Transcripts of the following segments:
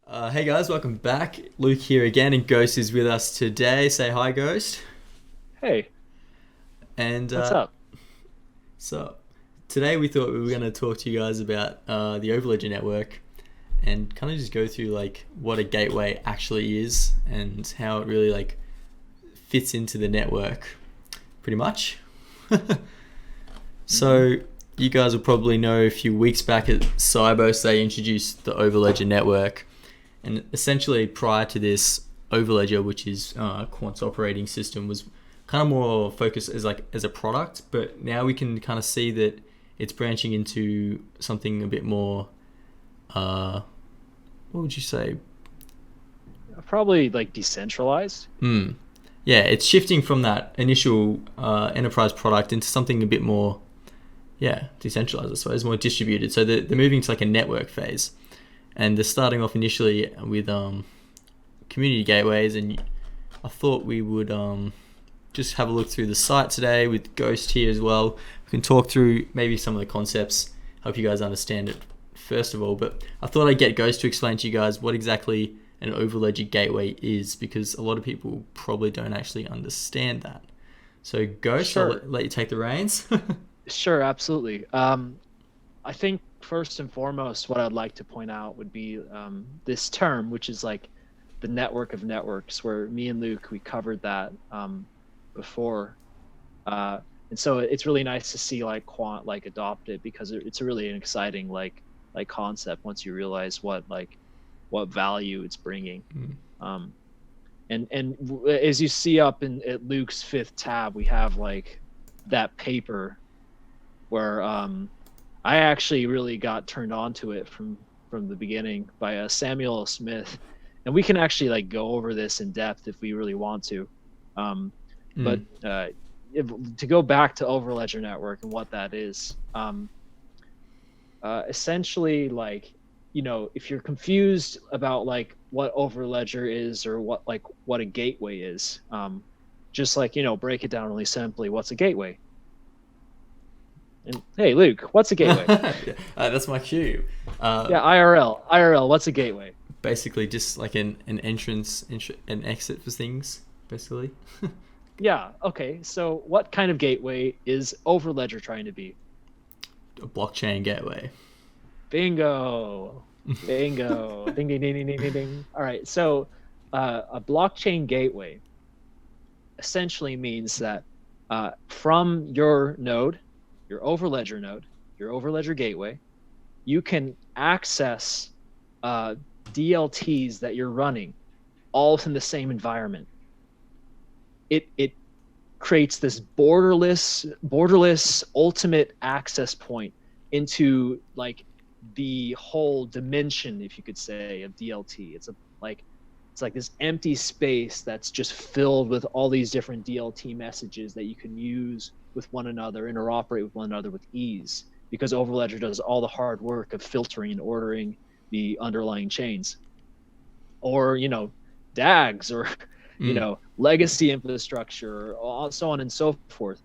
Hey guys, welcome back. Luke here again, and Ghost is with us today. Say hi, Ghost. Hey, And what's up? so today we thought we were going to talk to you guys about the Overledger Network and kind of just go through like what a gateway actually is and how it really like fits into the network, pretty much. hmm So you guys will probably know a few weeks back at Cybos they introduced the Overledger Network. And essentially, prior to this, Overledger, which is Quant's operating system, was kind of more focused as a product. But now we can kind of see that it's branching into something a bit more. What would you say? Probably like decentralized. Hmm. Yeah, it's shifting from that initial enterprise product into something a bit more, yeah, decentralized. I suppose more distributed. So they're moving to like a network phase, and they're starting off initially with community gateways, and I thought we would just have a look through the site today with Ghost here as well. We can talk through maybe some of the concepts, help you guys understand it first of all. But I thought I'd get Ghost to explain to you guys what exactly an Overledger gateway is, because a lot of people probably don't actually understand that. So Ghost, I'll Sure, let you take the reins. sure, absolutely. I think first and foremost, what I'd like to point out would be this term, which is like the network of networks, where me and Luke we covered that before, and so it's really nice to see like Quant like adopt it because it's really an exciting like concept once you realize what value it's bringing. Mm. Um, as you see up in at Luke's fifth tab, we have like that paper where I actually really got turned on to it from the beginning by Samuel Smith, and we can actually like go over this in depth if we really want to. Um, but Mm. to go back to Overledger Network and what that is, essentially like if you're confused about like what Overledger is or what a gateway is, just like break it down really simply. What's a gateway? And hey, Luke, what's a gateway? That's my cue. Yeah, IRL, what's a gateway? Basically, just like an entrance, an exit for things, basically. Yeah, okay, so what kind of gateway is Overledger trying to be? A blockchain gateway. Bingo. Bingo. Ding ding ding ding ding ding ding. All right, so a blockchain gateway essentially means that from your node, your Overledger node, your Overledger gateway, you can access DLTs that you're running all in the same environment. It creates this borderless ultimate access point into like the whole dimension, if you could say, of DLT. It's like this empty space that's just filled with all these different DLT messages that you can use with one another, interoperate with one another with ease, because Overledger does all the hard work of filtering and ordering the underlying chains, or DAGs, or Mm. legacy infrastructure, or so on and so forth.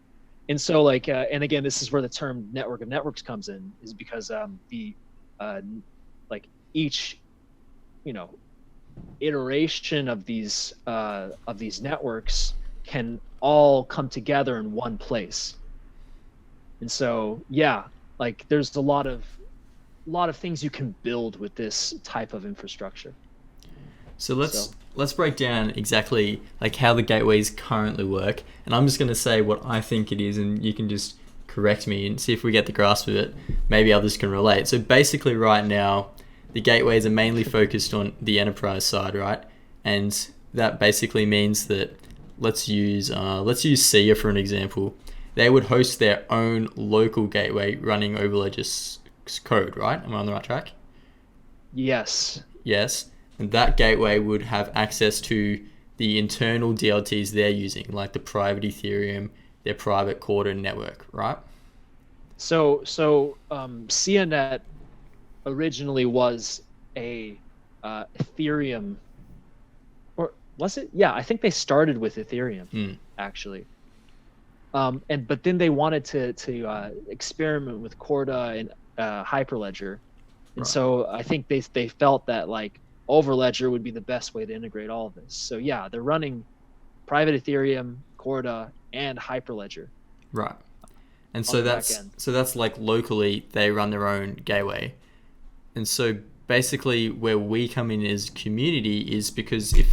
And so like and again, this is where the term network of networks comes in, is because the uh, like each you know iteration of these networks can all come together in one place. And so yeah, like there's a lot of things you can build with this type of infrastructure. So So let's break down exactly like how the gateways currently work, and I'm just going to say what I think it is, and you can just correct me and see if we get the grasp of it. Maybe others can relate. So basically, right now, the gateways are mainly focused on the enterprise side, right? And that basically means that let's use SIA for an example. They would host their own local gateway running Overledger's code, right? Am I on the right track? yes. Yes. And that gateway would have access to the internal DLTs they're using, like the private Ethereum, their private Corda network, right? So CNET originally was a Ethereum, or was it? Yeah, I think they started with Ethereum Hmm. actually. And but then they wanted to experiment with Corda and Hyperledger, and Right. so I think they felt that like Overledger would be the best way to integrate all of this. So yeah, they're running private Ethereum, Corda, and Hyperledger. Right. And On so the back that's end. so that's like locally they run their own gateway. And so basically where we come in as community is because if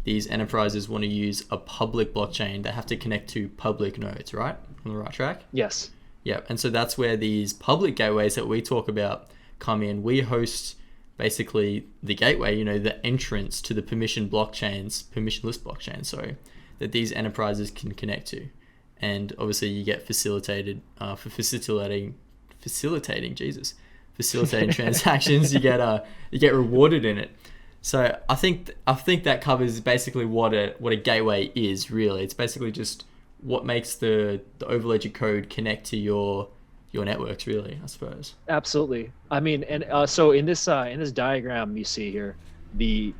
these enterprises want to use a public blockchain, they have to connect to public nodes, right? On the right track? Yes. Yeah. And so that's where these public gateways that we talk about come in. We host basically the gateway, you know, the entrance to the permissionless blockchains, sorry, that these enterprises can connect to. And obviously you get facilitating transactions. You get rewarded in it. So I think that covers basically what a gateway is really. It's basically just what makes the Overledger code connect to your networks, really, I suppose. Absolutely. I mean, and so in this diagram you see here, the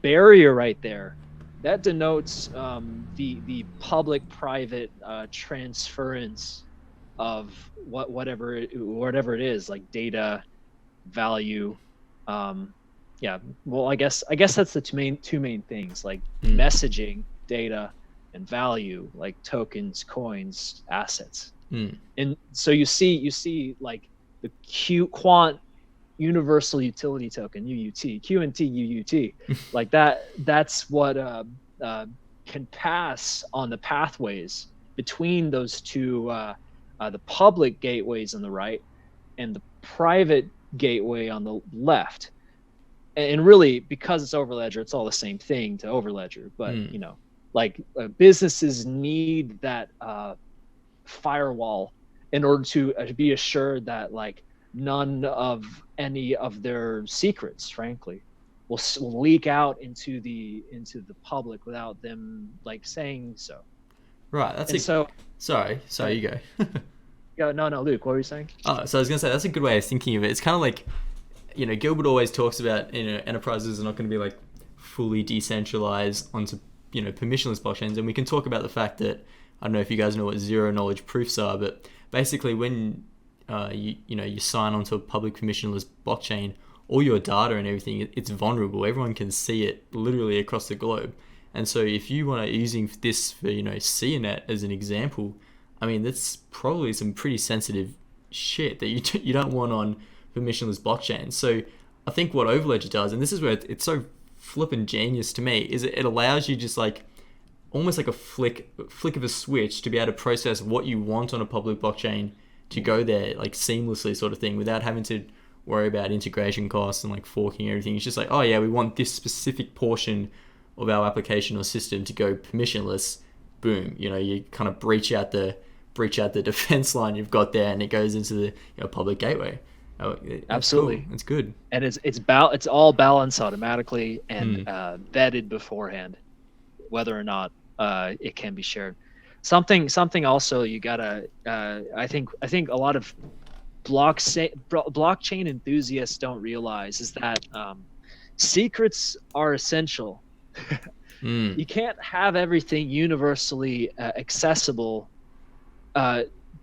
barrier right there, that denotes the public-private transference of whatever it is, like data, value. Yeah. Well, I guess that's the two main things, like messaging, data, and value, like tokens, coins, assets. And so you see like the Quant Universal Utility Token, UUT, QNT UUT, like that's what can pass on the pathways between those two, the public gateways on the right and the private gateway on the left. And really, because it's Overledger, it's all the same thing to Overledger. But you know, like businesses need that firewall in order to be assured that like none of any of their secrets, frankly, will leak out into the public without them like saying so. Right. That's and it. so. Sorry, you go. Yeah, no, Luke, what were you saying? Oh, so I was gonna say that's a good way of thinking of it. It's kind of like, you know, Gilbert always talks about, you know, enterprises are not going to be like fully decentralized onto, you know, permissionless blockchains, and we can talk about the fact that, I don't know if you guys know what zero knowledge proofs are, but basically when you sign onto a public permissionless blockchain, all your data and everything, it's vulnerable. Everyone can see it literally across the globe. And so if you want to using this for, you know, CNET as an example, I mean, that's probably some pretty sensitive shit that you don't want on permissionless blockchains. So I think what Overledger does, and this is where it's so flippin' genius to me, is it allows you just like almost like a flick of a switch to be able to process what you want on a public blockchain to go there like seamlessly, sort of thing, without having to worry about integration costs and like forking everything. It's just like, oh yeah, we want this specific portion of our application or system to go permissionless. Boom, you know, you kind of breach out the defense line you've got there, and it goes into the, you know, public gateway. Absolutely, cool. It's good, and it's all balanced automatically and vetted beforehand, whether or not it can be shared. Something also you gotta I think a lot of blockchain enthusiasts don't realize is that secrets are essential. You can't have everything universally accessible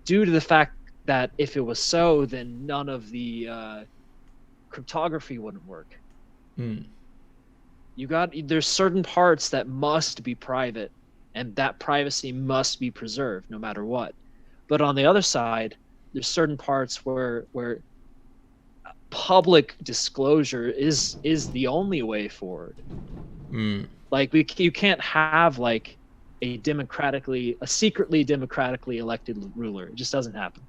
due to the fact that if it was so, then none of the cryptography wouldn't work. There's certain parts that must be private, and that privacy must be preserved no matter what. But on the other side, there's certain parts where public disclosure is the only way forward. Like you can't have like a secretly democratically elected ruler. It just doesn't happen.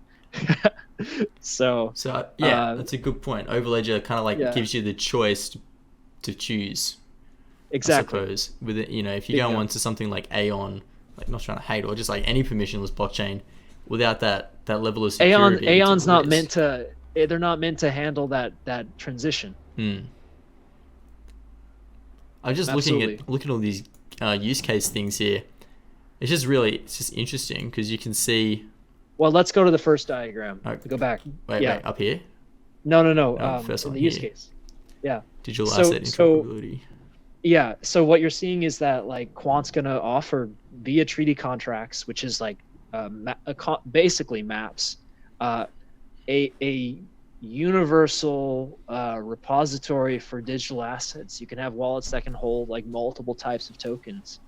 So yeah, that's a good point. Overledger kind of like gives you the choice to choose. Exactly. I suppose with it, you know, if you go on to something like Aeon, like, not trying to hate, or just like any permissionless blockchain, without that level of security, Aeon's not meant to. They're not meant to handle that transition. I'm just looking at all these use case things here. It's just interesting because you can see. Well, let's go to the first diagram. Go back. Wait, up here? No. First one the here. use case. Yeah. Digital asset interoperability. Yeah. So what you're seeing is that like Quant's gonna offer via treaty contracts, which is like basically maps, a universal repository for digital assets. You can have wallets that can hold like multiple types of tokens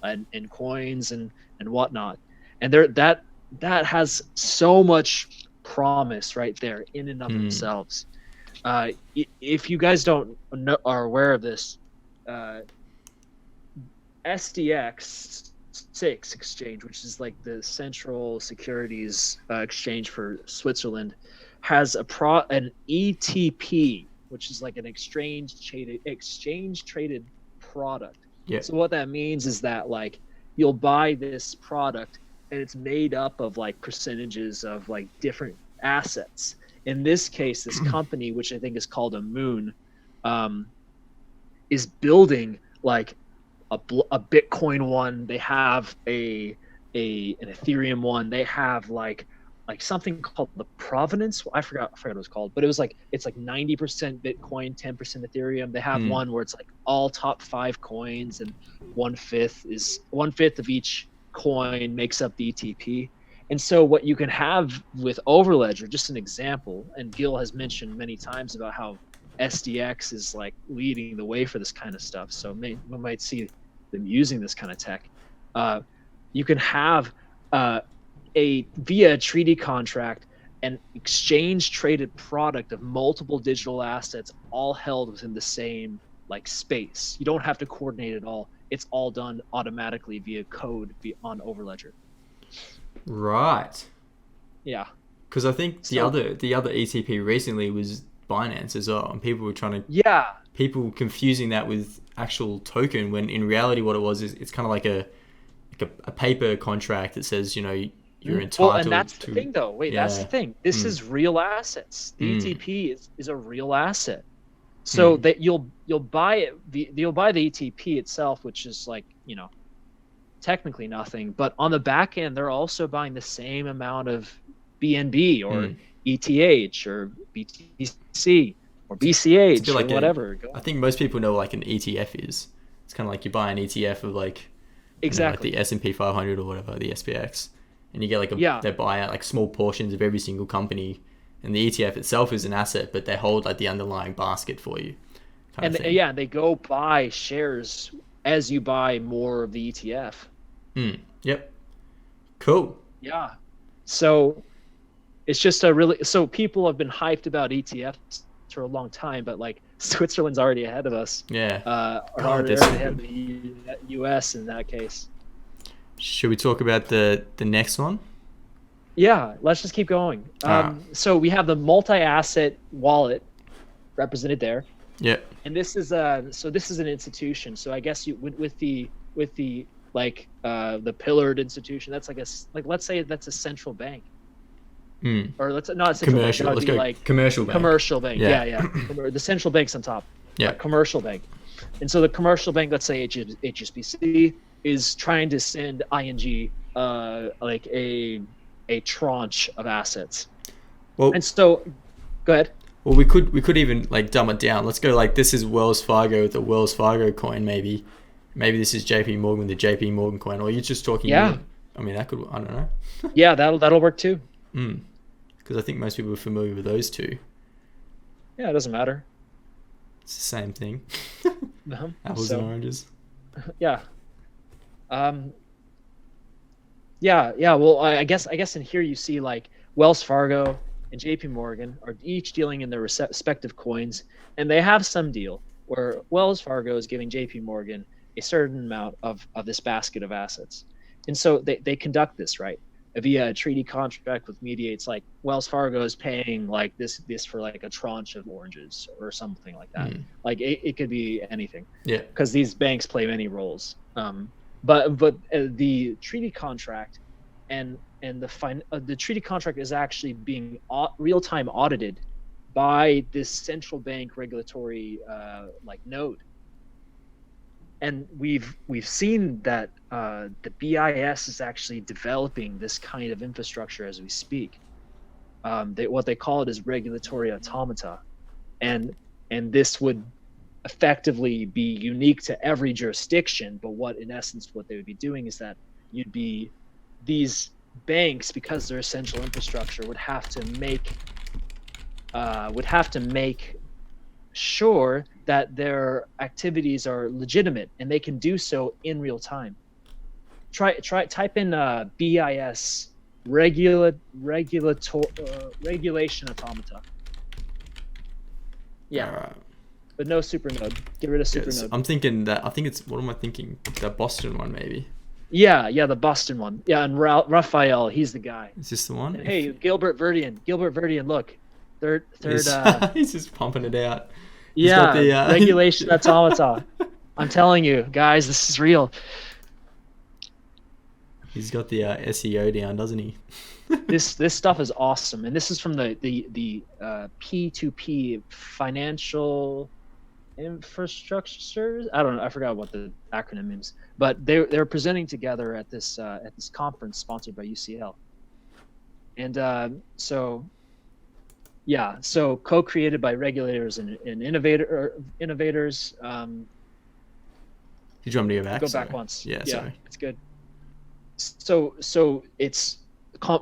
and coins and whatnot. And that has so much promise right there in and of themselves. If you guys don't know, are aware of this, SDX 6 exchange, which is like the central securities exchange for Switzerland, has an ETP, which is like an exchange traded product. Yeah. So what that means is that like you'll buy this product and it's made up of like percentages of like different assets. In this case, this company, which I think is called a Moon, is building like a Bitcoin one. They have an Ethereum one. They have like something called the Provenance. I forgot what it was called, but it's like 90% Bitcoin, 10% Ethereum. They have one where it's like all top 5 coins, and 1/5 of each coin makes up the ETP. And so what you can have with Overledger, just an example, and Gil has mentioned many times about how SDX is like leading the way for this kind of stuff. So we might see them using this kind of tech. You can have via a treaty contract, an exchange traded product of multiple digital assets, all held within the same like space. You don't have to coordinate it all. It's all done automatically via code on Overledger. Right. Yeah. Because I think the other ETP recently was Binance as well, and people were trying to people confusing that with actual token, when in reality what it was is it's kind of like a paper contract that says, you know, you're entitled. Well, and that's the thing though. Wait, that's the thing. This is real assets. The ETP is a real asset. So that you'll buy it. You'll buy the ETP itself, which is like, you know, technically nothing, but on the back end they're also buying the same amount of BNB or ETH or BTC or BCH or whatever. I think most people know like an ETF is. It's kind of like you buy an ETF of like exactly like the S&P 500 or whatever, the SPX, and you get like they buy out like small portions of every single company, and the ETF itself is an asset, but they hold like the underlying basket for you. And they go buy shares as you buy more of the ETF. Yep. Cool. Yeah. So it's just so people have been hyped about ETFs for a long time, but like Switzerland's already ahead of us. Yeah. Already ahead of the US in that case. Should we talk about the next one? Yeah, let's just keep going. So we have the multi-asset wallet represented there. Yeah. And this is an institution. So I guess with the like the pillared institution, that's like let's say that's a central bank. Or let's not a central commercial. bank. Let's go like commercial bank. Commercial bank. Yeah. The central bank's on top. Yeah. Commercial bank. And so the commercial bank, let's say HSBC, is trying to send ING like a tranche of assets. Well, and so go ahead. Well, we could even like dumb it down. Let's go like this is Wells Fargo with the Wells Fargo coin, maybe this is JP Morgan with the JP Morgan coin, or you're just talking. Yeah. I mean, that could, I don't know. Yeah, that'll work too. Because I think most people are familiar with those two. Yeah, it doesn't matter. It's the same thing. Uh-huh. Apples and oranges. Yeah. Yeah. Well, I guess in here you see like Wells Fargo and JP Morgan are each dealing in their respective coins, and they have some deal where Wells Fargo is giving JP Morgan a certain amount of this basket of assets. And so they conduct this, right? Via a treaty contract with Mediates, like Wells Fargo is paying like this for like a tranche of oranges or something like that. Like it could be anything. Yeah. Because these banks play many roles. But the treaty contract and the treaty contract is actually being real-time audited by this central bank regulatory like node. And we've seen that the BIS is actually developing this kind of infrastructure as we speak. What they call it is regulatory automata, and this would effectively be unique to every jurisdiction. But what they would be doing is that these banks, because they're essential infrastructure, would have to make would have to make sure that their activities are legitimate and they can do so in real time. Type in BIS regulation automata. Yeah. Alright. But no supernode. Get rid of supernode. Yes, I'm thinking that. I think it's. What am I thinking? That Boston one, maybe. Yeah, the Boston one. Yeah, and Raphael, he's the guy. Is this the one? And hey, Gilbert Verdian, look. Third He's just pumping it out. He's got the regulation automata. I'm telling you, guys, this is real. He's got the SEO down, doesn't he? This stuff is awesome, and this is from the P2P financial infrastructure. I don't know. I forgot what the acronym means, but they're presenting together at this conference sponsored by UCL, and so co-created by regulators and innovators. Did you want me to go back? Go back once. Yeah, sorry. It's good. So it's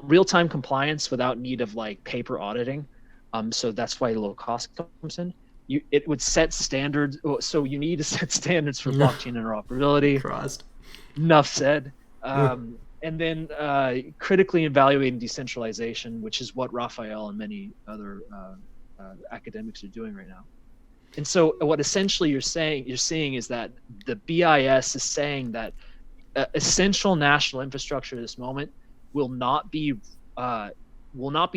real-time compliance without need of like paper auditing. So that's why low cost comes in. It would set standards. So you need to set standards for blockchain interoperability. Christ. Enough said. And then critically evaluating decentralization, which is what Raphael and many other academics are doing right now. And so what essentially you're seeing is that the BIS is saying that essential national infrastructure at this moment will not be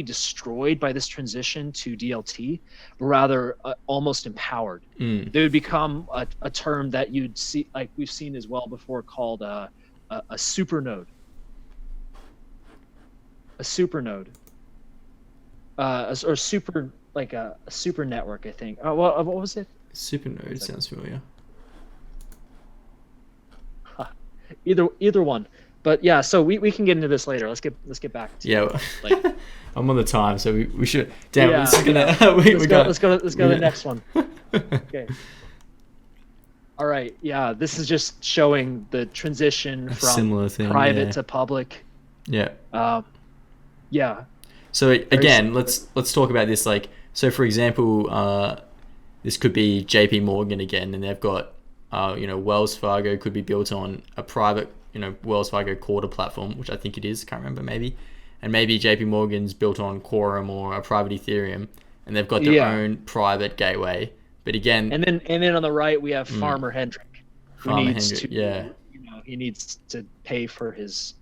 destroyed by this transition to DLT, but rather almost empowered. They would become a term that you'd see, like we've seen as well before, called a supernode. A supernode, or super, like a super network, I think. What was it? Supernode sounds familiar. Either one, but yeah. So we can get into this later. Let's get back to like. I'm on the time, so we should. Damn, yeah, this is gonna. Let's go to the next one. Okay. All right. Yeah, this is just showing the transition from private to public. Yeah. Yeah. So again, let's talk about this. Like, so for example, this could be JP Morgan again, and they've got, Wells Fargo could be built on a private, Wells Fargo Quarter platform, which I think it is. Can't remember, maybe. And maybe JP Morgan's built on Quorum or a private Ethereum, and they've got their own private gateway. But again, and then on the right we have Farmer Hendrick, who needs to, he needs to pay for his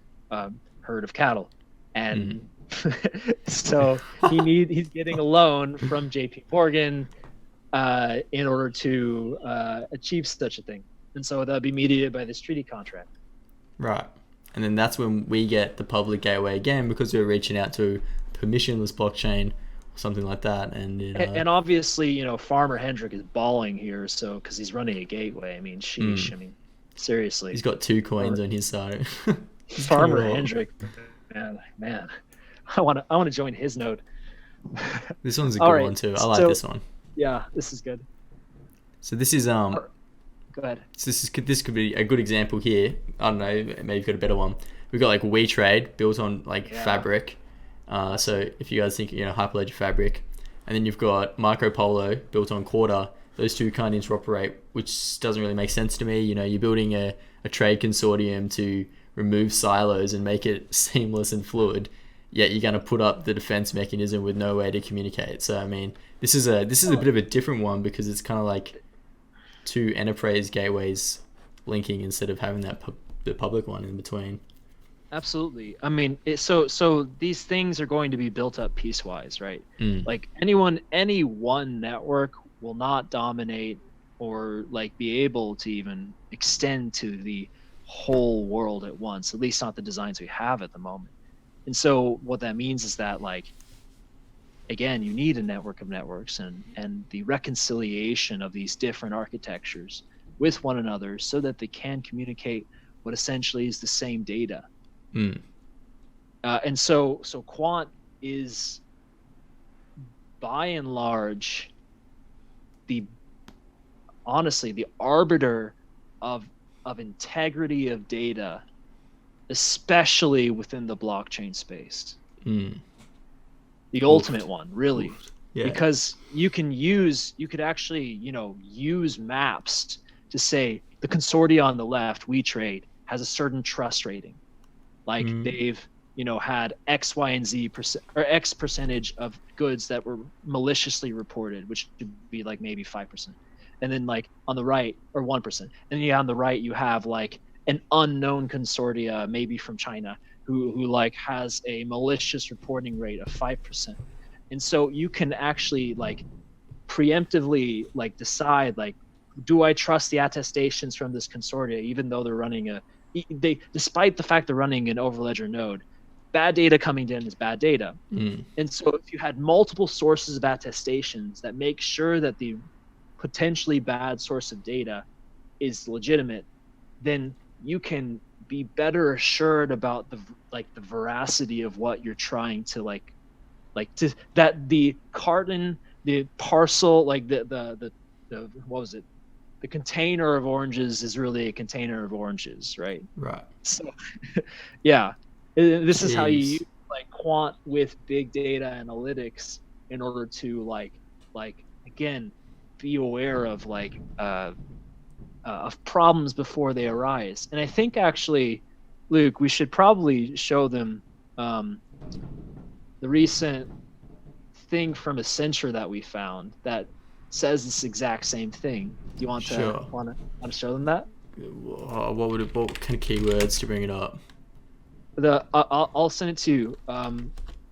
herd of cattle, and so he's getting a loan from JP Morgan in order to achieve such a thing, and so that'll be mediated by this treaty contract. Right. And then that's when we get the public gateway again, because we're reaching out to permissionless blockchain or something like that. And obviously, Farmer Hendrick is balling here, so because he's running a gateway. I mean, sheesh. I mean, seriously. He's got 2 coins on his side. Farmer Hendrick, man, I want to join his node. This one's a good one too. I like this one. Yeah, this is good. So this is Go ahead. So this could be a good example here. I don't know, maybe you've got a better one. We've got like WeTrade built on Fabric. So if you guys think, Hyperledger Fabric, and then you've got Marco Polo built on Quarter. Those two can't interoperate, which doesn't really make sense to me. You're building a trade consortium to remove silos and make it seamless and fluid. Yet you're going to put up the defense mechanism with no way to communicate. So I mean, this is a bit of a different one, because it's kind of like 2 enterprise gateways linking instead of having the public one in between. Absolutely. I mean, so these things are going to be built up piecewise, right? Like any one network will not dominate or like be able to even extend to the whole world at once, at least not the designs we have at the moment. And so what that means is that, like, again, you need a network of networks and the reconciliation of these different architectures with one another so that they can communicate what essentially is the same data. And so Quant is, by and large, the arbiter of integrity of data, especially within the blockchain space. The ultimate one, really. because you could actually, use maps to say the consortia on the left, we trade, has a certain trust rating. Like they've, had X, Y, and Z or X percentage of goods that were maliciously reported, which would be like maybe 5%. And then like on the right, or 1%. And on the right, you have like an unknown consortia, maybe from China, who like has a malicious reporting rate of 5%. And so you can actually like preemptively like decide, like, do I trust the attestations from this consortia, even though they're running despite the fact they're running an Overledger node, bad data coming in is bad data. And so if you had multiple sources of attestations that make sure that the potentially bad source of data is legitimate, then you can be better assured about the veracity of what you're trying to that the carton, the parcel, like the what was it? The container of oranges is really a container of oranges, right? Right. So, yeah, this is how you use like quant with big data analytics in order to like again be aware of of problems before they arise. And I think actually, Luke, we should probably show them the recent thing from Accenture that we found that says this exact same thing. Do you want to show them that? What kind of keywords to bring it up? I'll send it to you.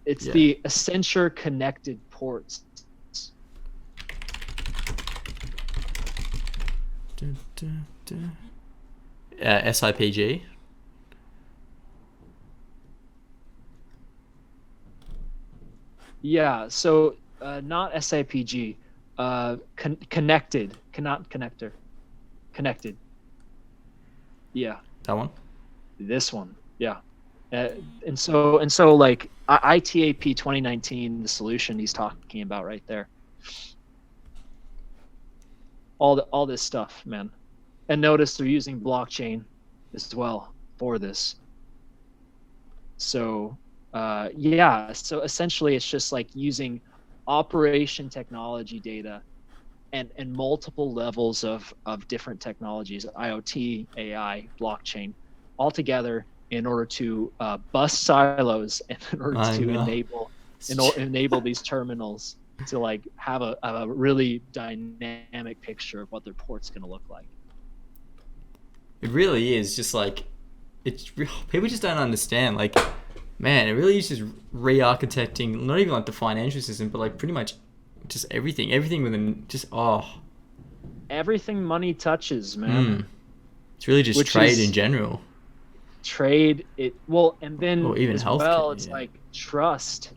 It's the Accenture connected ports. SIPG. Yeah, so not SIPG. Connected, not connector. Connected. Yeah. That one? This one. Yeah. And so like ITAP 2019, the solution he's talking about right there. All this stuff, man. And notice they're using blockchain as well for this. So so essentially it's just like using operation technology data and multiple levels of different technologies, IoT, AI, blockchain, all together in order to bust silos and in order to enable these terminals to like have a really dynamic picture of what their port's going to look like. It really is just like people just don't understand. Like, man, it really is just re-architecting not even like the financial system, but like pretty much just everything within just everything money touches, man. It's really just trade in general. Trade it well, and then or even healthcare. Well, it's like trust.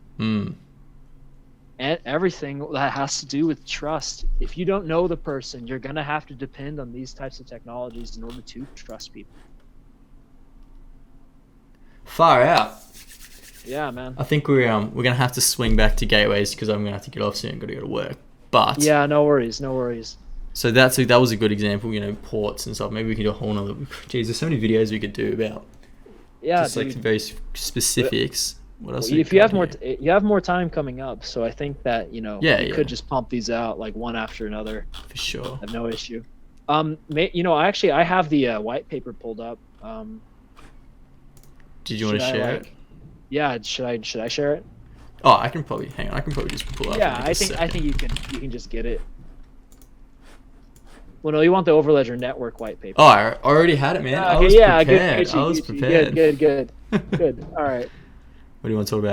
And everything that has to do with trust. If you don't know the person, you're gonna have to depend on these types of technologies in order to trust people. Far out. Yeah, man. I think we're gonna have to swing back to gateways because I'm gonna have to get off soon. Gotta go to work. But yeah, no worries. So that was a good example. Ports and stuff. Maybe we can do a whole nother. Geez, there's so many videos we could do about. Yeah, just like very specifics. What else? If you have more time coming up, so I think that you could just pump these out like one after another. For sure. I have no issue. I have the white paper pulled up. Did you want to share it? Yeah, should I share it? Oh, I can probably just pull up. Yeah, I think you can just get it. Well, no, you want the Overledger Network white paper. Oh, I already had it, man. I was prepared. I was prepared. Good. All right. What do you want to talk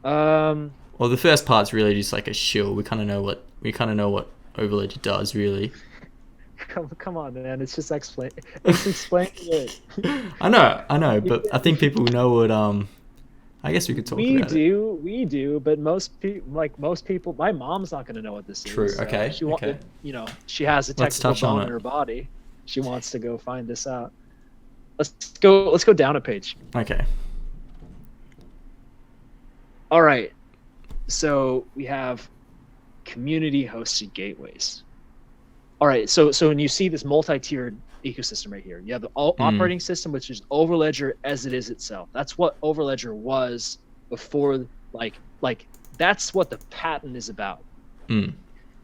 about? Well, the first part's really just like a shill. We kind of know what Overledger does, really. Come on, man. It's just explain it. I know, but I think people know what. I guess we could talk about it. We do, but most people, my mom's not going to know what this is. True. Okay. She has a technical bone in her body. She wants to go find this out. Let's go down a page. Okay. All right. So we have community hosted gateways. All right. So when you see this multi-tiered ecosystem right here, you have the operating system, which is Overledger as it is itself. That's what Overledger was before, like That's what the patent is about. Mm.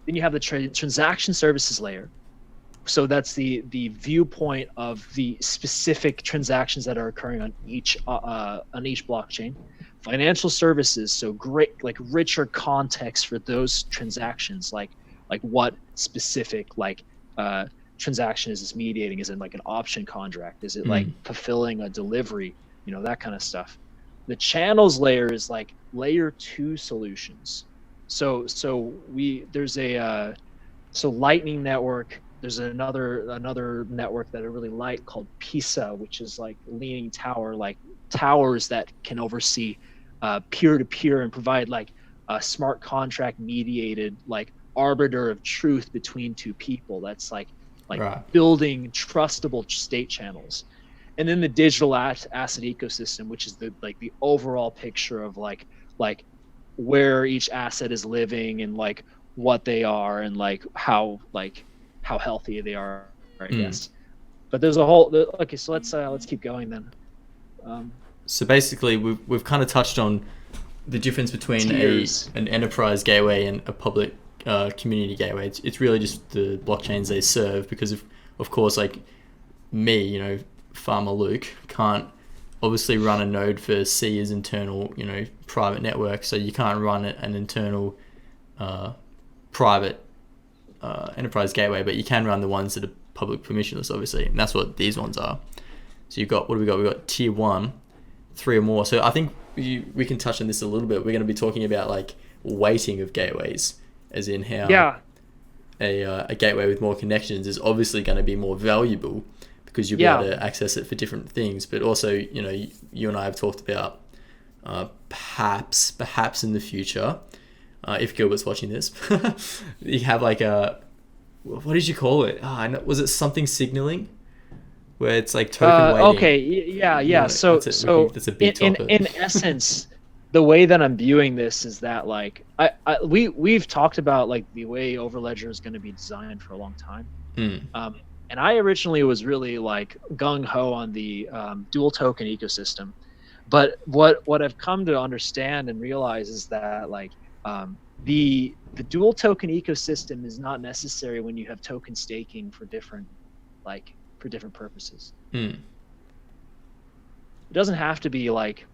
Then you have the transaction services layer. So that's the viewpoint of the specific transactions that are occurring on each blockchain. Financial services, so great, like richer context for those transactions, like what specific transaction is this mediating? Is it like an option contract? Is it like fulfilling a delivery? That kind of stuff. The channels layer is like layer 2 solutions. So Lightning Network. There's another network that I really like called PISA, which is like leaning tower, like towers that can oversee peer-to-peer and provide like a smart contract mediated like arbiter of truth between two people. That's like right. Building trustable state channels. And then the digital asset ecosystem, which is the overall picture of like where each asset is living and like what they are and like how healthy they are, I guess. But there's a whole okay. So let's keep going then. So basically, we've kind of touched on the difference between an enterprise gateway and a public community gateway. It's really just the blockchains they serve, because of course, like me, Farmer Luke can't obviously run a node for Sia's internal, private network. So you can't run an internal private enterprise gateway, but you can run the ones that are public permissionless, obviously, and that's what these ones are. So you've got, what do we got? We've got tier 1, 3 or more. So I think we can touch on this a little bit. We're going to be talking about like weighting of gateways, as in how a gateway with more connections is obviously going to be more valuable because you'll be able to access it for different things. But also, you and I have talked about perhaps in the future, if Gilbert's watching this, you have like what did you call it? Was it something signaling? Where it's like token weighting. Okay, yeah. So that's a big topic. In essence, the way that I'm viewing this is that like we've talked about like the way Overledger is going to be designed for a long time. And I originally was really like gung ho on the dual token ecosystem, but what I've come to understand and realize is that like the dual token ecosystem is not necessary when you have token staking for different purposes. It doesn't have to be like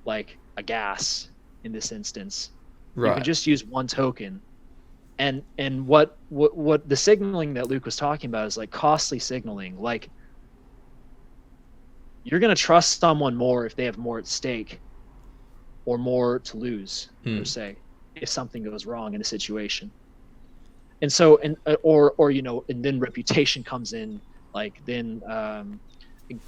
a gas in this instance. Right. You can just use one token. And what the signaling that Luke was talking about is like costly signaling. Like you're going to trust someone more if they have more at stake or more to lose, per se, if something goes wrong in a situation. And so, and then reputation comes in, like then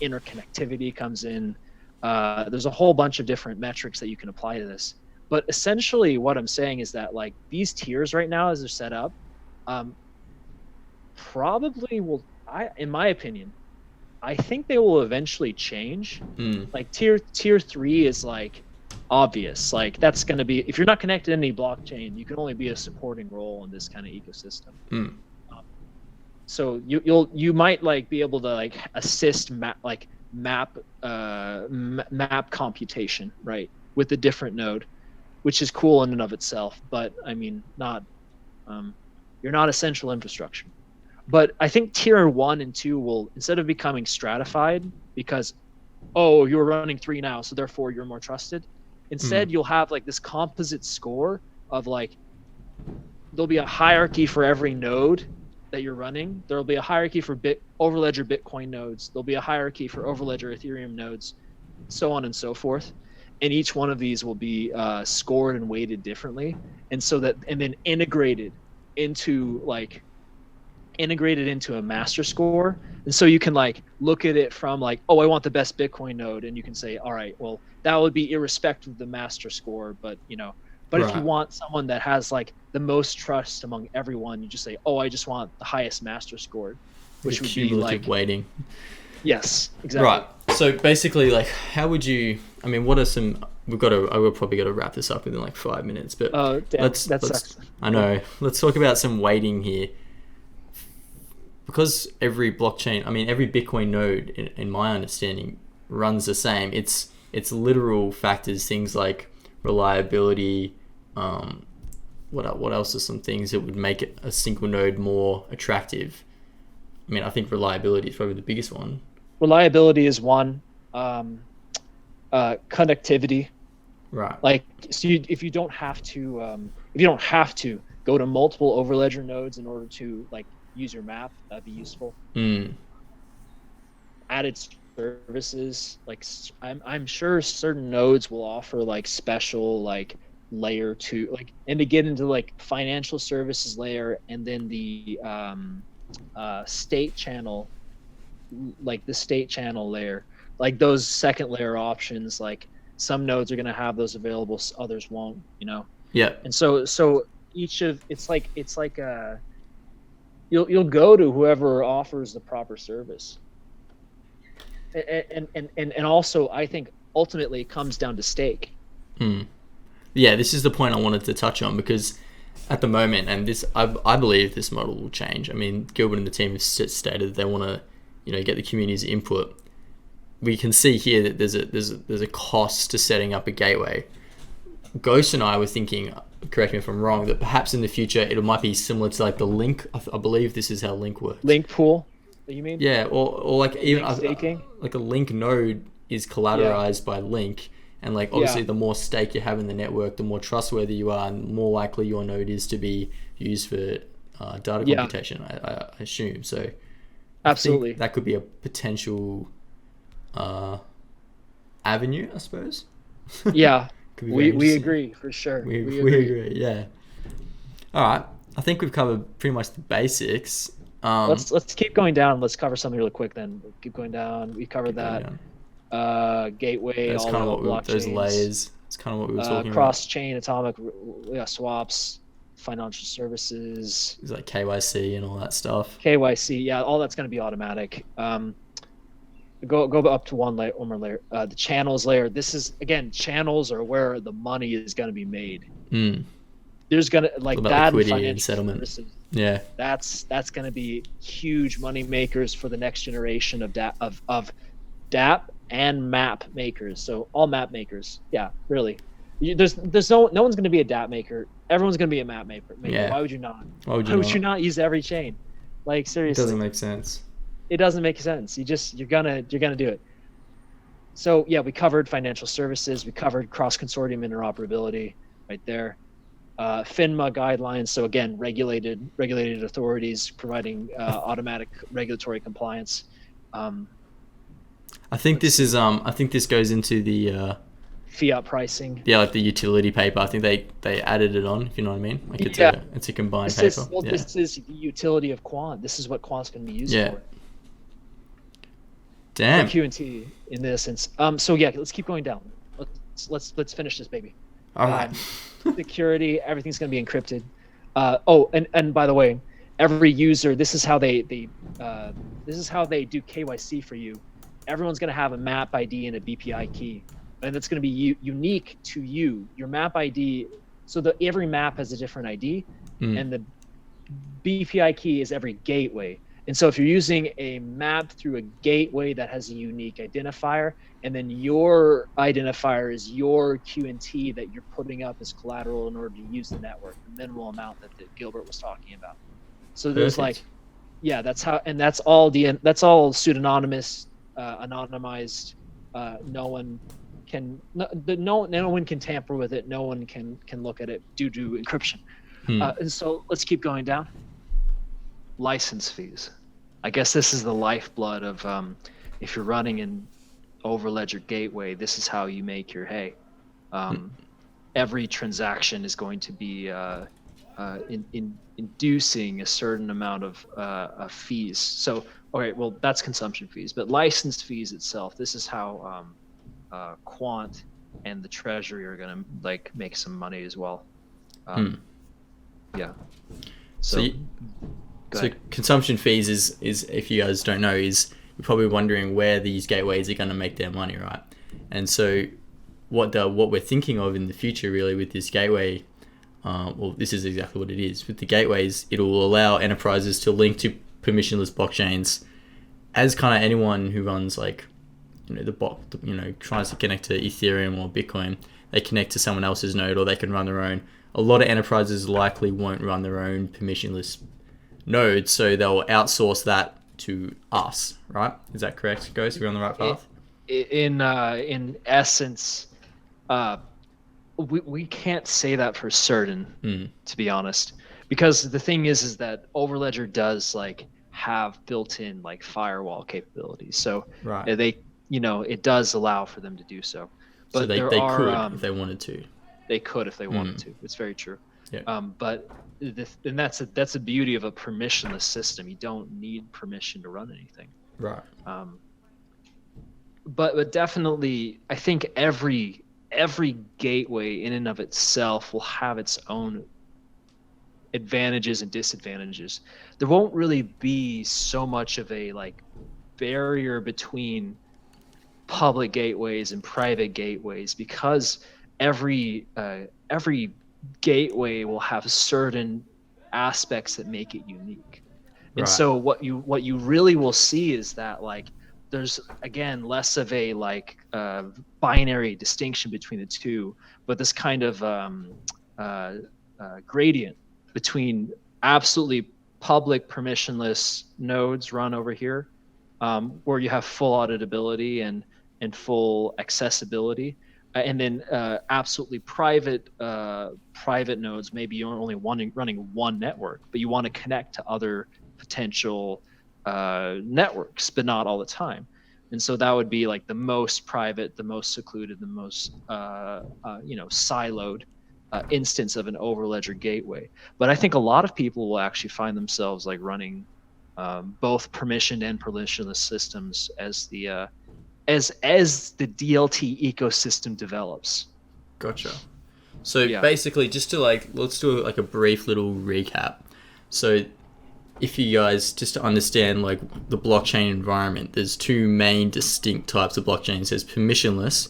interconnectivity comes in. There's a whole bunch of different metrics that you can apply to this. But essentially what I'm saying is that like these tiers right now as they're set up, probably will, in my opinion, I think they will eventually change. Like tier 3 is like obvious. Like that's going to be, if you're not connected to any blockchain, you can only be a supporting role in this kind of ecosystem. So you might like be able to like assist map computation, right, with a different node, which is cool in and of itself. But I mean, you're not essential infrastructure. But I think tier 1 and 2 will, instead of becoming stratified because, you're running 3 now, so therefore you're more trusted. Instead, you'll have like this composite score of like, there'll be a hierarchy for every node that you're running. There'll be a hierarchy for Overledger Bitcoin nodes. There'll be a hierarchy for Overledger Ethereum nodes, so on and so forth. And each one of these will be scored and weighted differently, and then integrated into a master score. And so you can like look at it from like, I want the best Bitcoin node, and you can say, all right, well, that would be irrespective of the master score, but right. If you want someone that has like the most trust among everyone, you just say, I just want the highest master score, which would be like weighting. Yes, exactly. Right. So basically, like, how would you? I mean, what are some? I will probably got to wrap this up within like 5 minutes, but that sucks. I know. Let's talk about some weighting here, because every blockchain, every Bitcoin node, in my understanding, runs the same. It's literal factors, things like reliability, What else are some things that would make it a single node more attractive? I mean, I think reliability is probably the biggest one. Reliability is one. Connectivity. Right. Like, so if you don't have to go to multiple Overledger nodes in order to like use your map, that'd be useful. Added services, like I'm sure certain nodes will offer like special like layer 2, like, and to get into like financial services layer, and then the state channel, like the state channel layer, like those second layer options, like some nodes are going to have those available, others won't, you know. Yeah. And so each of it's like you'll go to whoever offers the proper service. And also I think ultimately it comes down to stake. Yeah, this is the point I wanted to touch on, because at the moment, and this I believe this model will change. I mean, Gilbert and the team have stated that they want to, you know, get the community's input. We can see here that there's a cost to setting up a gateway. Ghost and I were thinking, correct me if I'm wrong, that perhaps in the future it might be similar to like the Link. I believe this is how Link works. Link pool, you mean? Yeah, or like even like a Link node is collateralized by Link, and like obviously the more stake you have in the network, the more trustworthy you are, and more likely your node is to be used for data computation. I assume so. Absolutely, that could be a potential avenue, I suppose. Yeah. We agree for sure. We agree. Yeah. All right. I think we've covered pretty much the basics. Let's keep going down. Let's cover something really quick. Then keep going down. We covered that. Gateway. That's kind of what those layers. It's kind of what we were talking about. Cross-chain atomic swaps, financial services. It's like KYC and all that stuff. KYC. Yeah, all that's going to be automatic. Go up to one more layer. The channels layer. This is, again, channels are where the money is going to be made. There's gonna, like, that liquidity and settlement. Services, yeah, that's going to be huge money makers for the next generation of DApp and map makers. So all map makers. Yeah, really. There's no one's going to be a DApp maker. Everyone's going to be a map maker. Yeah. Why would you not? Why would you not use every chain? Like, seriously. It doesn't make sense. It doesn't make sense. You're gonna do it. So yeah, we covered financial services. We covered cross consortium interoperability right there. FINMA guidelines. So again, regulated authorities providing automatic regulatory compliance. I think this is I think this goes into the fiat pricing. Yeah, like the utility paper. I think they added it on, if you know what I mean. Like it's a combined paper. This is the utility of Quant. This is what Quant's going to be used for. Damn. Q&T in this instance. So yeah, let's keep going down. Let's finish this baby. All right. Security, everything's going to be encrypted. And by the way, every user, this is how they do KYC for you. Everyone's going to have a map ID and a BPI key, and that's going to be unique to you. Your map ID, so every map has a different ID, and the BPI key is every gateway. And so if you're using a map through a gateway that has a unique identifier, and then your identifier is your Q&T that you're putting up as collateral in order to use the network, the minimal amount that Gilbert was talking about. So there's that's how, and that's all pseudonymous, anonymized. No one can tamper with it. No one can look at it due to encryption. And so let's keep going down. License fees. I guess this is the lifeblood of if you're running an Overledger gateway, this is how you make your hay. Every transaction is going to be inducing a certain amount of fees. So, okay, well, that's consumption fees, but license fees itself, this is how Quant and the Treasury are going to make some money as well. Yeah. So consumption fees is, if you guys don't know, is you're probably wondering where these gateways are going to make their money, right? And so what we're thinking of in the future really with this gateway, this is exactly what it is. With the gateways, it will allow enterprises to link to permissionless blockchains as kind of anyone who runs tries to connect to Ethereum or Bitcoin. They connect to someone else's node, or they can run their own a lot of enterprises likely won't run their own permissionless nodes, so they'll outsource that to us, right? Is that correct, Ghost? Are we on the right path? In essence, we can't say that for certain, to be honest, because the thing is that Overledger does like have built-in like firewall capabilities, so Right. they, it does allow for them to do so. But So they could if they wanted to. They could if they wanted to. It's very true. Yeah. But and that's the beauty of a permissionless system. You don't need permission to run anything. Right. But definitely, I think every gateway in and of itself will have its own advantages and disadvantages. There won't really be so much of a like barrier between public gateways and private gateways, because every gateway will have certain aspects that make it unique. And Right. so what you really will see is that like there's again less of a like binary distinction between the two, but this kind of gradient between absolutely public permissionless nodes run over here, where you have full auditability and full accessibility, and then absolutely private nodes. Maybe you're only running one network, but you want to connect to other potential networks, but not all the time. And so that would be like the most private, the most secluded, the most siloed instance of an Overledger gateway. But I think a lot of people will actually find themselves like running both permissioned and permissionless systems as the DLT ecosystem develops. Gotcha. So basically, just to let's do like a brief little recap. So if you guys, just to understand like the blockchain environment, there's two main distinct types of blockchains. There's permissionless.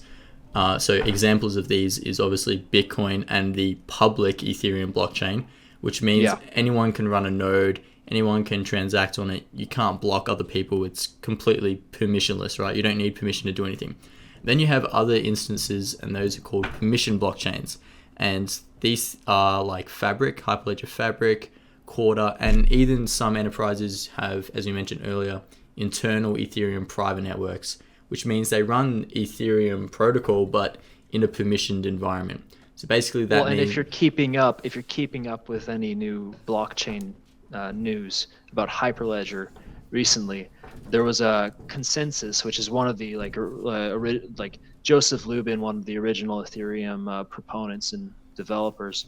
So examples of these is obviously Bitcoin and the public Ethereum blockchain, which means anyone can run a node, anyone can transact on it. You can't block other people. It's completely permissionless, right? You don't need permission to do anything. Then you have other instances, and those are called permission blockchains. And these are like Fabric, Hyperledger Fabric, Quarter, and even some enterprises have, as you mentioned earlier, internal Ethereum private networks, which means they run Ethereum protocol, but in a permissioned environment. So basically that means... Well, and if you're keeping up with any new blockchain news about Hyperledger recently, there was a consensus, which is one of the like Joseph Lubin, one of the original Ethereum proponents and developers.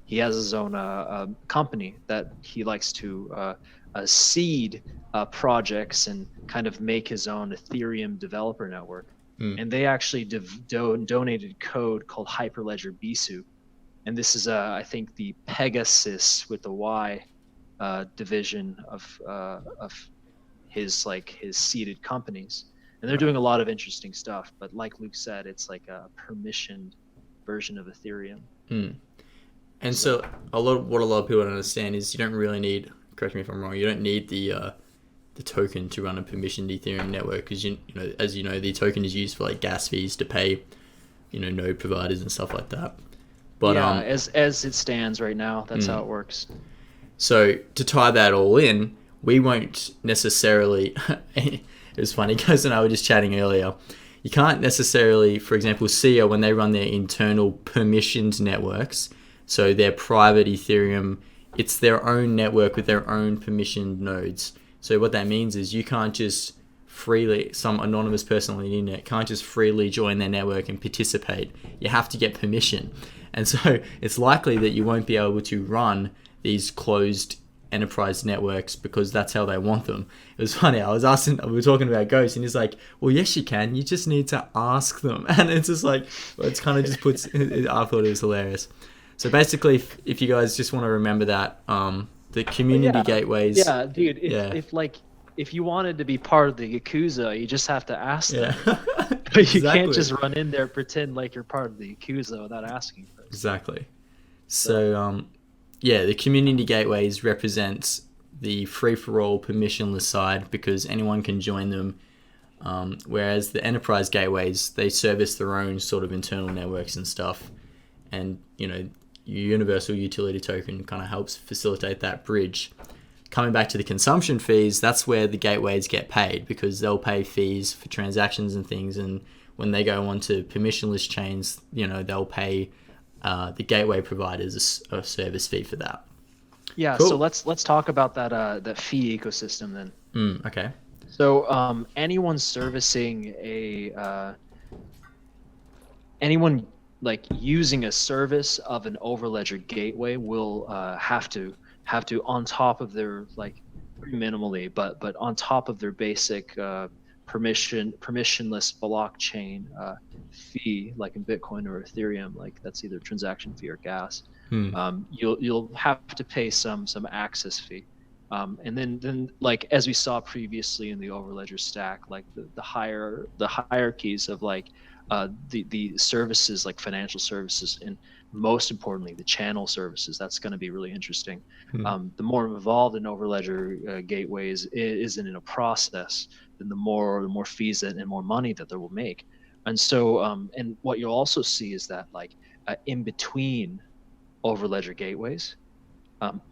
He has his own company that he likes to seed projects and kind of make his own Ethereum developer network. And they actually donated code called Hyperledger Bisu. And this is, I think, the Pegasus with the Y division of his seeded companies. And they're doing a lot of interesting stuff. But like Luke said, it's like a permissioned version of Ethereum. And so what a lot of people don't understand is you don't really need, correct me if I'm wrong, you don't need the token to run a permissioned Ethereum network, because as you know, the token is used for like gas fees to pay, node providers and stuff like that. But as it stands right now, that's how it works. So to tie that all in, we won't necessarily. It was funny, guys, and I were just chatting earlier. You can't necessarily, for example, SIA, when they run their internal permissioned networks, so their private Ethereum, it's their own network with their own permissioned nodes. So what that means is you can't just freely, some anonymous person on the internet can't just freely join their network and participate. You have to get permission. And so it's likely that you won't be able to run these closed enterprise networks because that's how they want them. It was funny. We were talking about Ghost, and he's like, well, yes, you can. You just need to ask them. And it's just like, well, it's kind of just puts, I thought it was hilarious. So basically, if you guys just want to remember that, the community gateways. Yeah, dude. If you wanted to be part of the Yakuza, you just have to ask them. But you can't just run in there, pretend like you're part of the Yakuza without asking first. Exactly. So, the community gateways represents the free-for-all permissionless side because anyone can join them. Whereas the enterprise gateways, they service their own sort of internal networks and stuff. And, universal utility token kind of helps facilitate that bridge. Coming back to the consumption fees, that's where the gateways get paid, because they'll pay fees for transactions and things, and when they go onto permissionless chains, they'll pay the gateway providers a service fee for that. Yeah, cool. So let's talk about that fee ecosystem then. Okay. So anyone servicing anyone like using a service of an Overledger gateway will have to on top of their, like, pretty minimally, but on top of their basic permissionless blockchain fee, like in Bitcoin or Ethereum, like that's either transaction fee or gas. You'll have to pay some access fee. And then like as we saw previously in the Overledger stack, like the hierarchies of like the services, like financial services, and most importantly the channel services, that's going to be really interesting. The more involved in Overledger gateways is in a process, then the more fees and more money that they will make. And so and what you'll also see is that, like, in between Overledger gateways,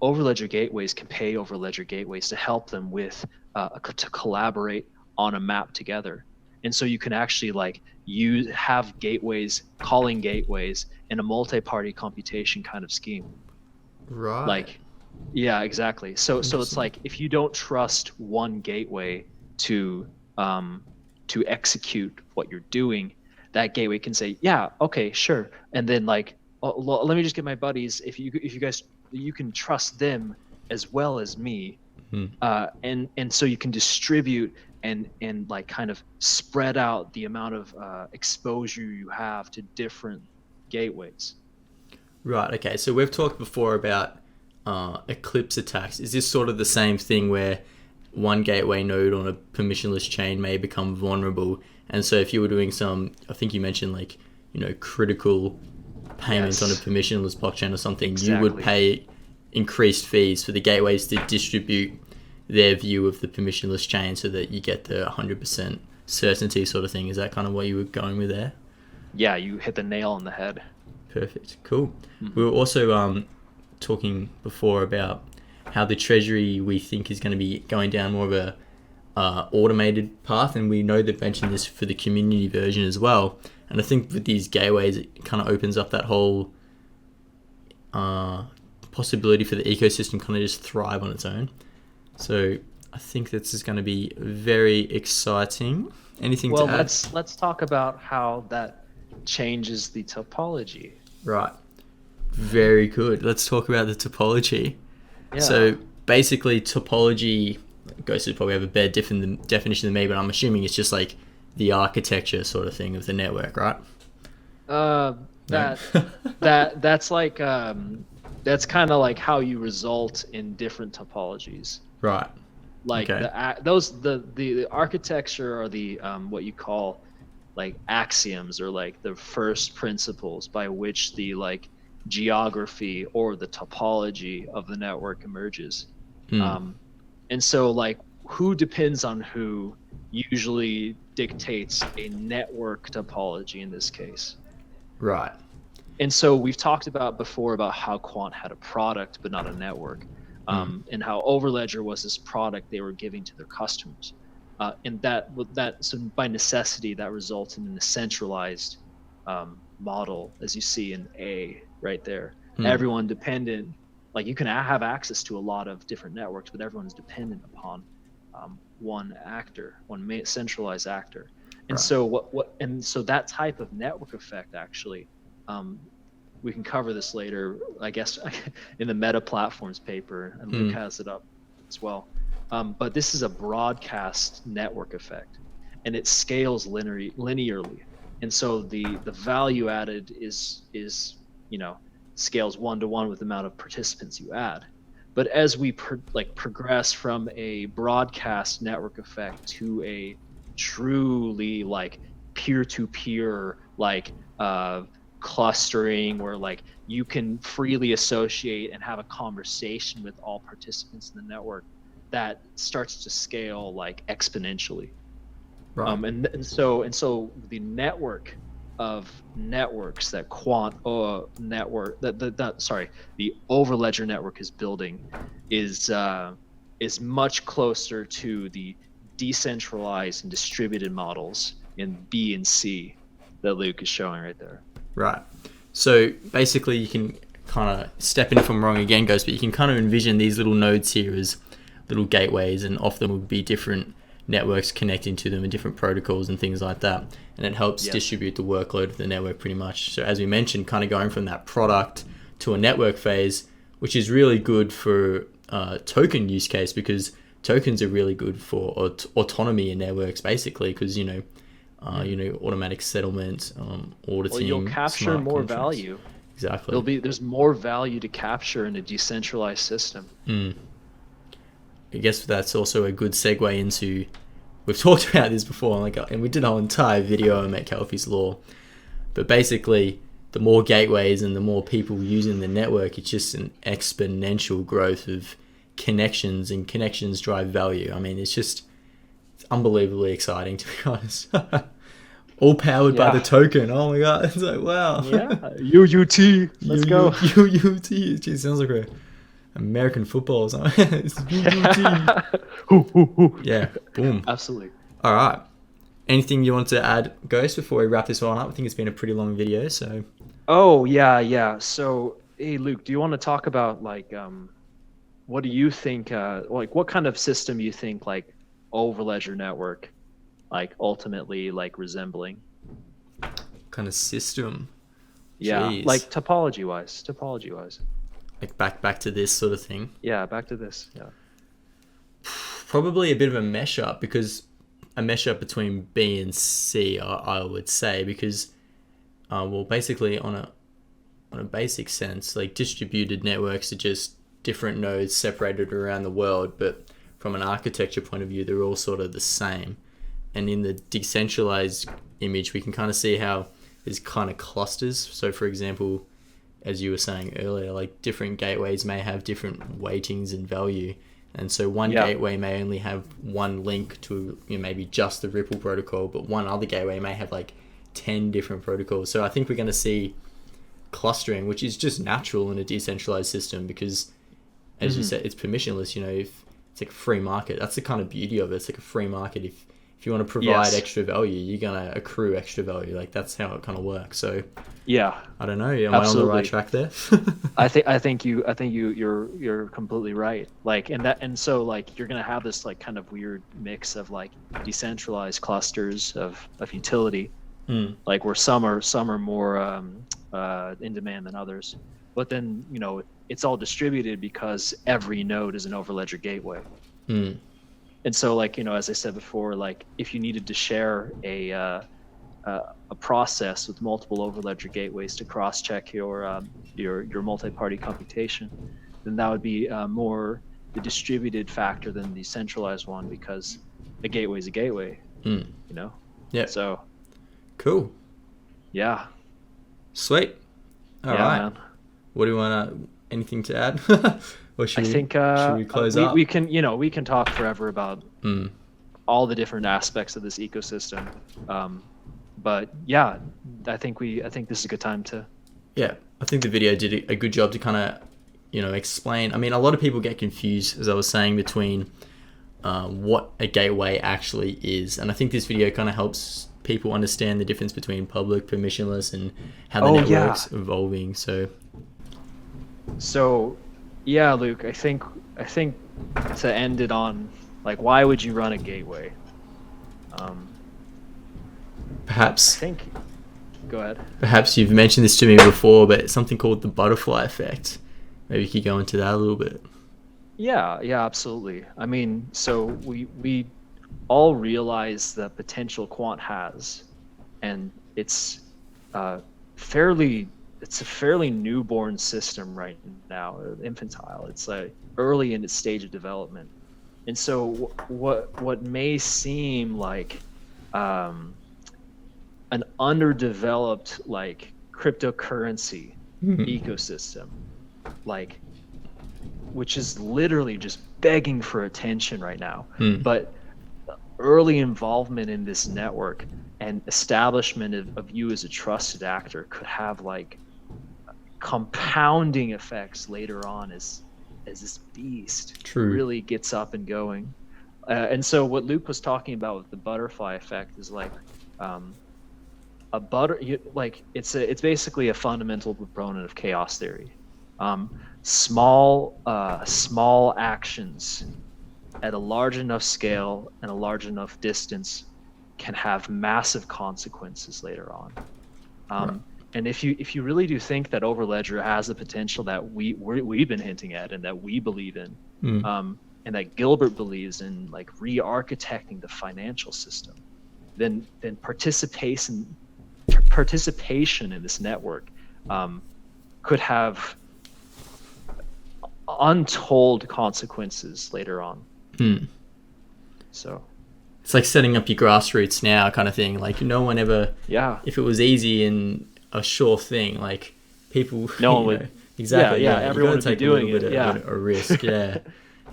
Overledger gateways can pay Overledger gateways to help them with to collaborate on a map together. And so you can actually like have gateways calling gateways in a multi-party computation kind of scheme. Right. Like, yeah, exactly. So it's like, if you don't trust one gateway to execute what you're doing, that gateway can say, yeah, okay, sure, and then like, let me just get my buddies. If you guys, you can trust them as well as me, and so you can distribute and like kind of spread out the amount of exposure you have to different gateways. Right. Okay. So we've talked before about eclipse attacks. Is this sort of the same thing where one gateway node on a permissionless chain may become vulnerable, and so if you were doing some, I think you mentioned, like, critical payments on a permissionless blockchain or something, exactly, you would pay increased fees for the gateways to distribute their view of the permissionless chain so that you get the 100% certainty sort of thing. Is that kind of what you were going with there? Yeah, you hit the nail on the head. Perfect. Cool. We were also talking before about how the treasury, we think, is going to be going down more of a automated path, and we know they've mentioned this for the community version as well. And I think with these gateways, it kind of opens up that whole possibility for the ecosystem kind of just thrive on its own. So I think this is going to be very exciting. Anything to add? Well, let's talk about how that changes the topology. Right. Very good. Let's talk about the topology. Yeah. So basically, topology, Ghost would probably have a better definition than me, but I'm assuming it's just like the architecture sort of thing of the network, right? That's like that's kind of like how you result in different topologies. Right. Like, okay, the architecture, or the what you call like axioms, or like the first principles by which the like geography or the topology of the network emerges. And so like who depends on who usually dictates a network topology in this case. Right. And so we've talked about before about how Quant had a product but not a network, and how Overledger was this product they were giving to their customers, and that so by necessity that resulted in a centralized model, as you see in A right there. Everyone dependent, like you can have access to a lot of different networks, but everyone's dependent upon one actor, one centralized actor. And so so that type of network effect, actually, we can cover this later, I guess, in the Meta Platforms paper, and Luke has it up as well. But this is a broadcast network effect, and it scales linearly. And so the value added is scales 1-to-1 with the amount of participants you add. But as we progress from a broadcast network effect to a truly like peer-to-peer like clustering, where like you can freely associate and have a conversation with all participants in the network, that starts to scale like exponentially. Right. And so the network of networks that Quant network the Overledger network is building is much closer to the decentralized and distributed models in B and C that Luke is showing right there. Right. So basically, you can kind of step in if I'm wrong again, Ghost, but you can kind of envision these little nodes here as little gateways, and off them will be different networks connecting to them and different protocols and things like that. And it helps distribute the workload of the network pretty much. So as we mentioned, kind of going from that product to a network phase, which is really good for token use case, because tokens are really good for autonomy in networks, basically, because automatic settlement, auditing. Well, you'll capture more value. Exactly. There's more value to capture in a decentralized system. I guess that's also a good segue into, we've talked about this before, and we did our entire video on McAfee's law. But basically, the more gateways and the more people using the network, it's just an exponential growth of connections, and connections drive value. I mean, it's unbelievably exciting, to be honest. All powered by the token. Oh my god, it's like, wow. Yeah, UUT. Let's go. UUT. Geez, sounds like a American football or something. It's UUT. Yeah, boom. Absolutely. All right. Anything you want to add, Ghost, before we wrap this one up? I think it's been a pretty long video, so. Oh yeah. So, hey, Luke, do you want to talk about what do you think? What kind of system you think Overledger Network, ultimately resembling? Kind of system. Yeah, Jeez. topology wise. Back to this sort of thing. Yeah, back to this. Yeah. Probably a bit of a mesh up, because a mesh up between B and C, I would say, because basically on a basic sense, distributed networks are just different nodes separated around the world, but from an architecture point of view, they're all sort of the same. And in the decentralized image, we can kind of see how there's kind of clusters. So for example, as you were saying earlier, different gateways may have different weightings and value. And so one gateway may only have one link to maybe just the Ripple protocol, but one other gateway may have 10 different protocols. So I think we're going to see clustering, which is just natural in a decentralized system, because as you said, it's permissionless. If it's a free market, that's the kind of beauty of it. It's a free market. If you want to provide extra value, you're going to accrue extra value. That's how it kind of works. So yeah, I don't know. Am I on the right track there? I think you're completely right. So you're gonna have this kind of weird mix of decentralized clusters of utility, where some are more in demand than others. But then it's all distributed because every node is an Overledger gateway. And so as I said before, if you needed to share a process with multiple Overledger gateways to cross-check your multi-party computation, then that would be more the distributed factor than the centralized one, because a gateway is a gateway. Yeah. So. Cool. Yeah. Sweet. All right. Man. What do you want to? Anything to add? Or should we close up? We can talk forever about all the different aspects of this ecosystem. But yeah, I think this is a good time to. Yeah, I think the video did a good job to kind of, explain. I mean, a lot of people get confused, as I was saying, between what a gateway actually is, and I think this video kind of helps people understand the difference between public, permissionless, and how the network's evolving. So, yeah, Luke, I think to end it on, why would you run a gateway? Perhaps. Go ahead. Perhaps you've mentioned this to me before, but it's something called the butterfly effect. Maybe you could go into that a little bit. Yeah, absolutely. I mean, so we all realize the potential Quant has, and it's a fairly newborn system right now, infantile. It's early in its stage of development, and so what may seem like an underdeveloped cryptocurrency ecosystem, which is literally just begging for attention right now. But early involvement in this network and establishment of you as a trusted actor could have like compounding effects later on as this beast really gets up and going. And so what Luke was talking about with the butterfly effect is like it's basically a fundamental proponent of chaos theory. Small actions at a large enough scale and a large enough distance can have massive consequences later on. And if you really do think that Overledger has the potential that we've been hinting at and that we believe in, and that Gilbert believes in, like re-architecting the financial system, then participation in this network could have untold consequences later on. So it's like setting up your grassroots now kind of thing. Like no one ever, if it was easy and a sure thing, like people, no one would. Exactly. Everyone would be doing it. A risk. Yeah,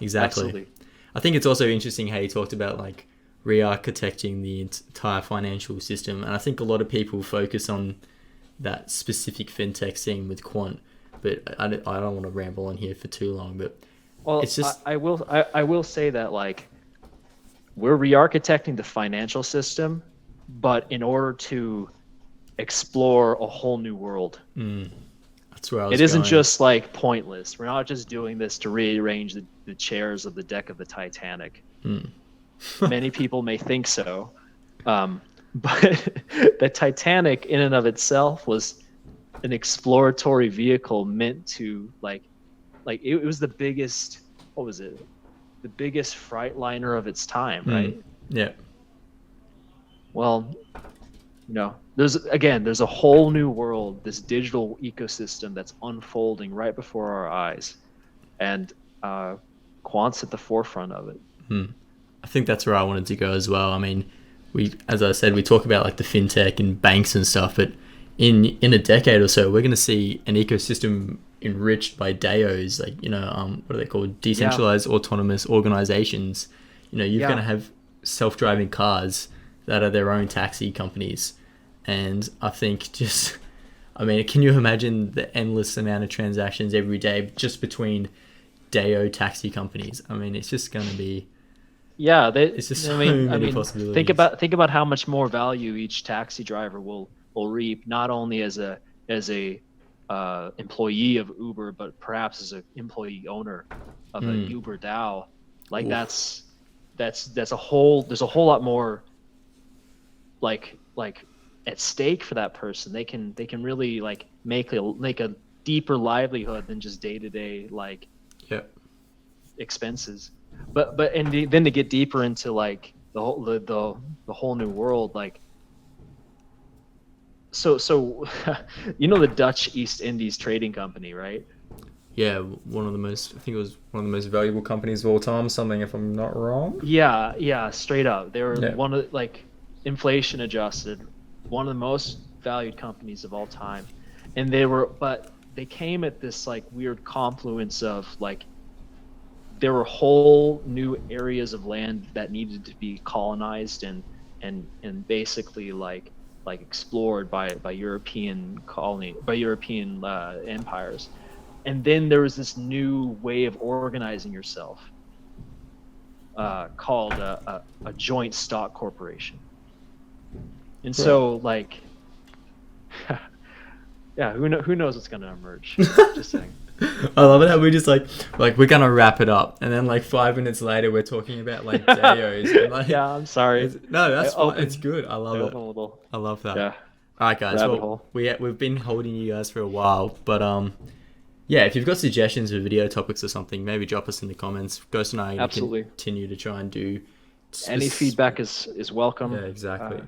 exactly. Absolutely. I think it's also interesting how you talked about like re-architecting the entire financial system, and I think a lot of people focus on that specific fintech scene with Quant, but I don't want to ramble on here for too long. But it's just I will say that like we're re-architecting the financial system, but in order to explore a whole new world. That's where I was It isn't going. just like pointless. We're not just doing this to rearrange the chairs of the deck of the Titanic. Many people may think so, but the Titanic in and of itself was an exploratory vehicle meant to like it was the biggest, what was it? The biggest freight liner of its time, right? Yeah. Well, there's a whole new world, this digital ecosystem that's unfolding right before our eyes, and Quant's at the forefront of it. I think that's where I wanted to go as well. I mean, as I said, we talk about like the fintech and banks and stuff, but in a decade or so, we're going to see an ecosystem enriched by DAOs, like what are they called? Decentralized autonomous organizations. You're going to have self-driving cars that are their own taxi companies. And I think can you imagine the endless amount of transactions every day just between DAO taxi companies? I mean, it's just going to be... it's just so many possibilities. Think about how much more value each taxi driver will reap, not only as a employee of Uber, but perhaps as an employee owner of a Uber DAO. Like there's a whole lot more like at stake for that person. They can really like make a deeper livelihood than just day-to-day expenses. But then to get deeper into like the whole new world, like so the Dutch East Indies Trading Company, right? Yeah, I think it was one of the most valuable companies of all time, something, if I'm not wrong. Yeah, straight up. They were one of, like, inflation adjusted, one of the most valued companies of all time. And they came at this like weird confluence of like there were whole new areas of land that needed to be colonized and basically like explored by European empires. And then there was this new way of organizing yourself called a joint stock corporation. And so like who knows what's going to emerge. Just saying. I love it how we just like we're gonna wrap it up, and then like 5 minutes later we're talking about like DAOs. And, like, I'm sorry. No, that's fine. It's good. I love it. I love that. Yeah. All right, guys. Well, we've been holding you guys for a while, but if you've got suggestions for video topics or something, maybe drop us in the comments. Ghost and I absolutely continue to try and do any feedback is welcome. Yeah, exactly.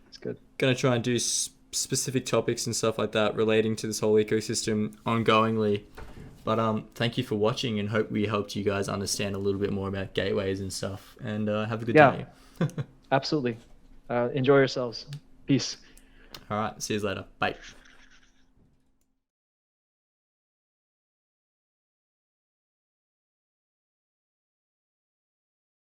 It's good. Gonna try and do specific topics and stuff like that relating to this whole ecosystem ongoingly. But thank you for watching, and hope we helped you guys understand a little bit more about gateways and stuff. And have a good day. Absolutely. Enjoy yourselves. Peace. All right. See you later. Bye.